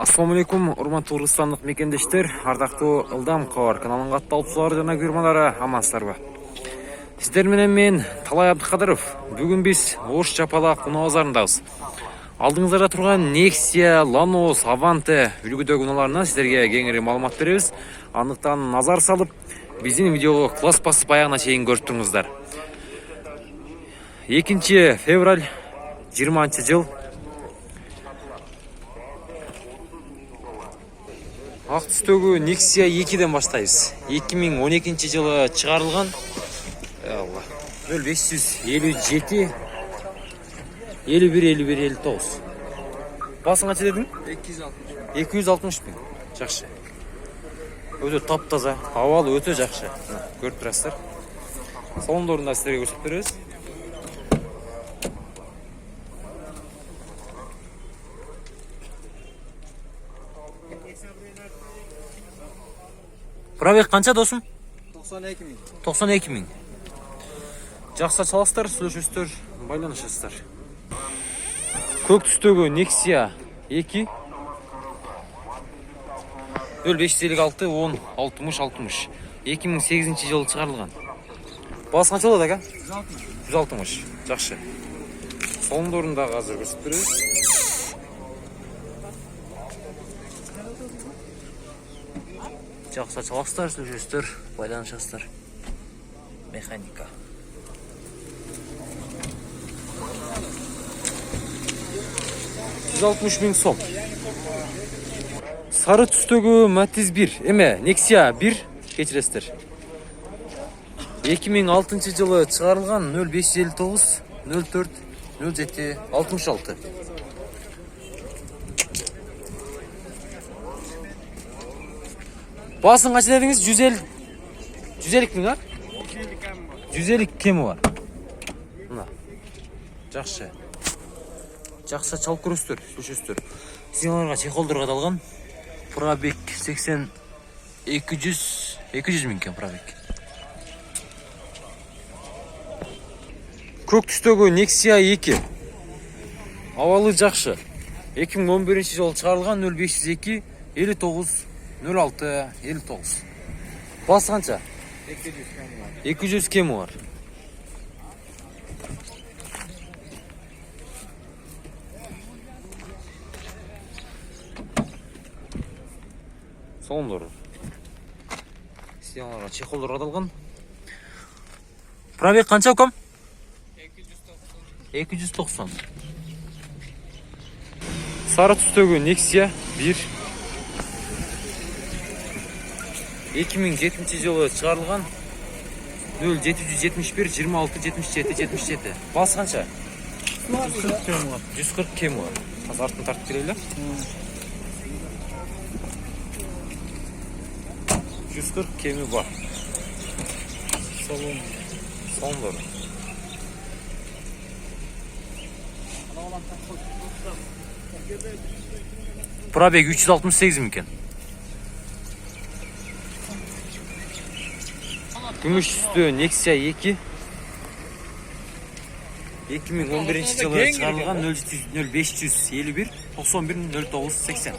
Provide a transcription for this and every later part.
Ассаламу алейкум, урматтуу кыргызстандык мекендештер, ардактуу Ылдам Кабар каналынын катталуучулары жана көрмөлөрү амансыздарбы? Сиздер менен мен Талай Абдыкадыров. Бүгүн биз Ош Чапалак унаа базарындабыз. Алдыңыздарда турган Nexia, Lanos, Avante үлгүдөгү унааларынан сиздерге кеңири маалымат беребиз. Андыктан назар салып, биздин видеого класс басып аягына чейин көрүп туруңуздар. 2 февраль 20-жыл. Ак түстөгү Nexia 2ден баштайбыз. 2012 жылы чыгарылган. 0557 51-59. Басың канча дедиң? 260 миң. Жакшы. Өтө таптаза, абалы өтө жакшы. Көрүп турасыздар. Салондорунда сиздерге көрсөтүп беребиз. Пробег канча досум? 92 миң. 92 миң. Жакса чаласыздар, сүйлөшөсүздөр, байланышасыздар. Көк түстөгү Nexia 2 0556 10 60 2008 жылы чыгарылган. Басы канча болот ака? 160. Жакшы. Салондорунда азыр көрсөтүп беребиз. Жакса чаласыздар, сүйлөшөсүздөр, байланышасыздар. Механика. $160 сом. Сары түстөгү Matiz 1, эме Nexia 1 кечиресиздер. 2006 жылы чыгарылган 0559 04 07 66. Басың канча дедиңиз? 150 миң, а? 150 кеми бар. Мына. Жакшы. Жакса чалып көрөсүздөр, сүйлөшөсүздөр. Сигналдарга чехолдор кадалган. Пробег 80 200 миң кен пробег. Көк түстөгү Nexia 2. Абалы жакшы. 2011 жылы чыгарылган 0502 59 06 59. Басы канча? 200 кеми бар. Салондор. Сигналдарга чехолдор кадалган. Пробег канча ком? 290. Сары түстөгү Nexia 1 2007 жылы чыгарылган 0771 26 77 77. Басы канча? 140 кеми бар. Азыр артын тартып келели. 140 кеми бар. Салондор. Пробег 368 миң кен. Күмүш түстө Nexia 2 2011 жылы чыгарылган 0551 91 09 80.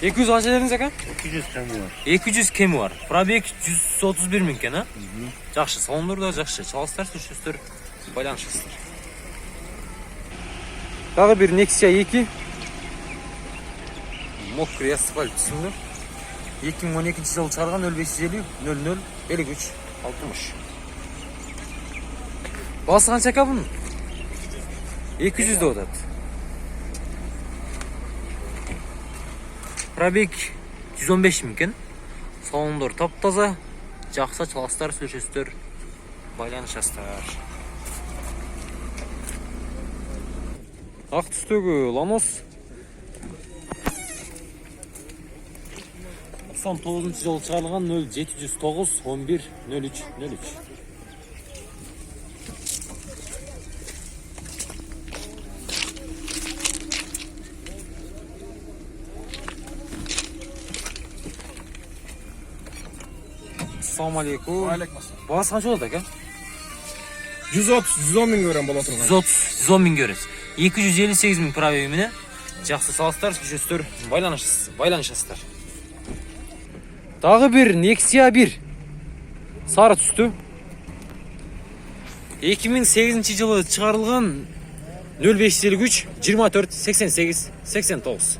Экиз канча дедиңиз ака? 200 кеми бар. 200 кеми бар. Пробег 131 миң кен, а? Жакшы, салондорда жакшы. Чаласыздар, сүйлөшөсүздөр, байланышасыздар. Дагы бир Nexia 2. Мокрый асфальт түсүндү. 2012 жылы чыгарган 0550 00 53 60. Басы канча ака бунун? 200 деп атат. Пробег 115 миң кен. Салондор таптаза. Жакса чаласыздар, сүйлөшөсүздөр, байланышасыздар. Ак түстөгү Lanos 99 жылы чыгарылган 0709 11 03 03. Assalamu alaikum. Алейкум ассалам. Басы канча болот ака? 110 миң көрем бола турган. 110 миң көрөсүз. 258 миң пробеги менен жакшы саластар, сүйлөшөсүздөр, байланышасыздар. Дагы бир Nexia 1 сары түстүү. 2008 жылы чыгарылган 0553 24 88 89.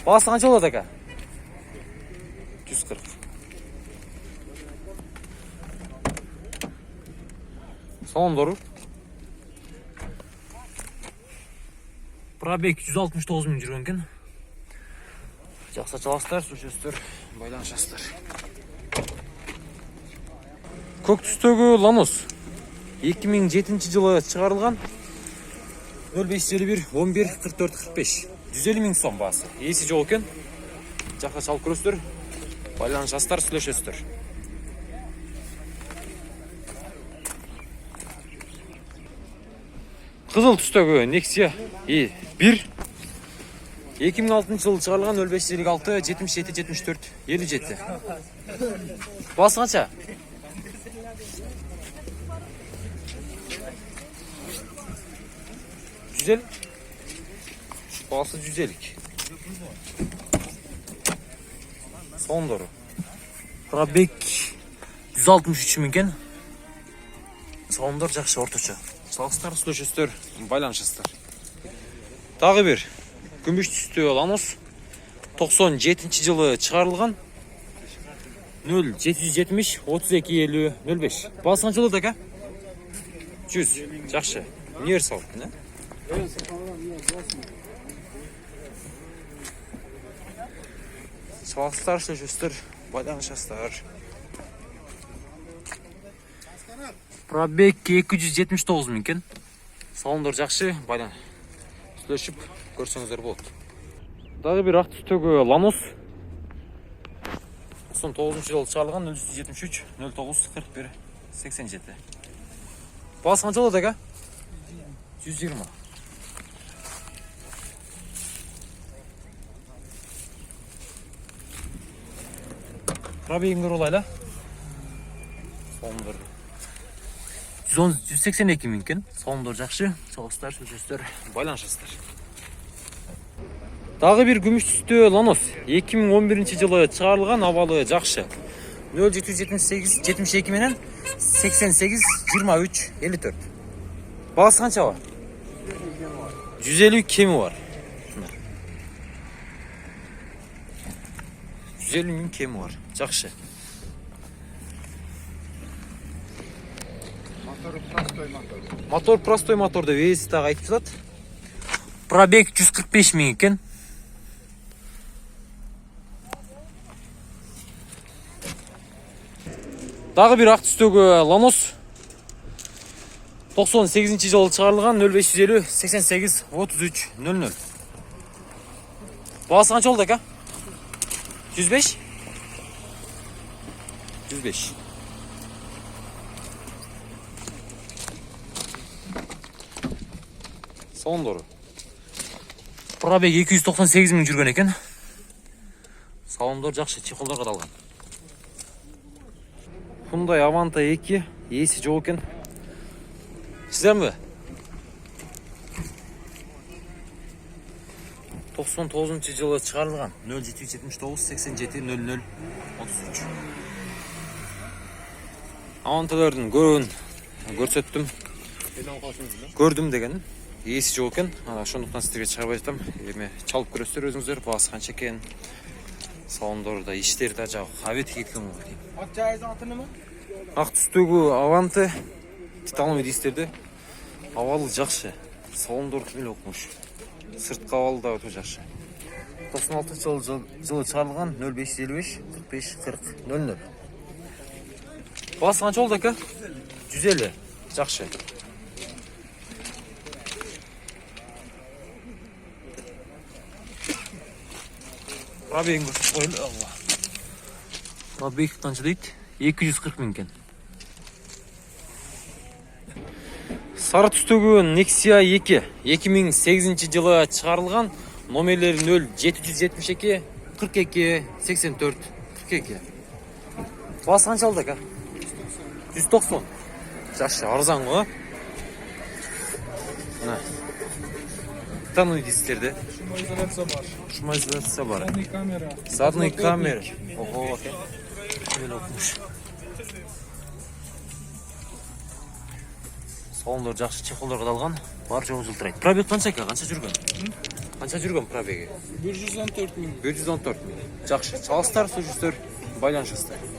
Басы канча болот ака? 140. Салондору. Пробег 169 миң жүргөн экен. Жакшы чаласыздар, сүйлөшөсүздөр, байланышасыздар. Көк түстөгү Lanos 2007 жылы чыгарылган 0551 11 44 45. 150 миң сом басы. Эси жок экен. Жакшы чалып көрөсүздөр, байланышасыздар, сүйлөшөсүздөр. Кызыл түстөгү Nexia E1 2006 жылы чыгарылган 0556 77 74 57. Басы канча? Güzel. Bası güzellik. Son doğru. Pробег 163 миң экен. Салондар жакшы орточо. Салыстар, сүйлөшөсүздөр, байланышасыздар. Дагы бир күмүш түстүү Lanos 97 жылы чыгарылган 0770 32 50 05. Басы канча болот ака? 100. Жакшы. Универсал, не? Салыстар, сүйлөшөсүздөр, байланышасыздар. Пробег 279 миң экен. Салондар жакшы, сүйлөшүп көрсөңүздөр болот. Дагы бир ак түстөгү Lanos 99 жылы чыгарылган 0373 09 41 87. Басы канча болот ака? 120. Пробегиңдер олайла. Салондар 182 миң экен. Салондар жакшы, чалыстар, сүйлөшөсүздөр, байланышасыздар. Дагы бир күмүш түстүү Lanos 2011 жылы чыгарылган, абалы жакшы. 0778 72 менен 88 23 54. Басы канча бар? 150 кеми бар. 150 миң кеми бар. Жакшы. Мотор простой мотор деп эси дагы айтып жатат. Пробег 145 миң экен. Дагы бир ак түстөгү Lanos 98 жылы чыгарылган 0550 88 33 00. Басы канча болду ака? 105? 105. Салондору. Пробег 298 миң жүргөн экен. Салондор жакшы, чехолдор кадалган. Hyundai Avanta 2, эси жок экен. Сиздерби? 99 жылы чыгарылган 0779 87 00 33. Аванталардын көбүн көрсөттүм. Көрдүм деген. Эси жок экен. Ошондуктан сиздерге чыгарбай жатам. Эми чалып көрөсүздөр өзүңүздөр, басы канча экен. Салондорда иштери да жак, абети кеткен го дейм. Акчайдын аты неме? Ак түстөгү Avanta титановый дистерде. Абалы жакшы. Салондор эле окмуш. Сырткы абалы да өтө жакшы. 96 жылы чыгарылган 0555 45 40 00. Басы канча болду ака? 150. Жакшы. Пробег койлу, Алла. Пробег канча дейт? 240 миң экен. Сары түстөгү Nexia 2 2008 жылы чыгарылган, номерлери 0772 42 84 42. Басы қаншалды ака? 190. Жақсы, арзан ғой. Мына. Тонный дистерде. Шумоизоляция бар. Шумоизоляция бар. Задний камера. Задний камера. Ого, ака. Мен оқымыш. Салондар жақсы чехолдар қадалған. Бар жоғы жылтырайды. Пробег қанша ака? Қанша жүрген? Қанша жүрген пробегі? 114 мың. 114 мың. Жақсы. Салыстар, сұржыстар, байланышыстар.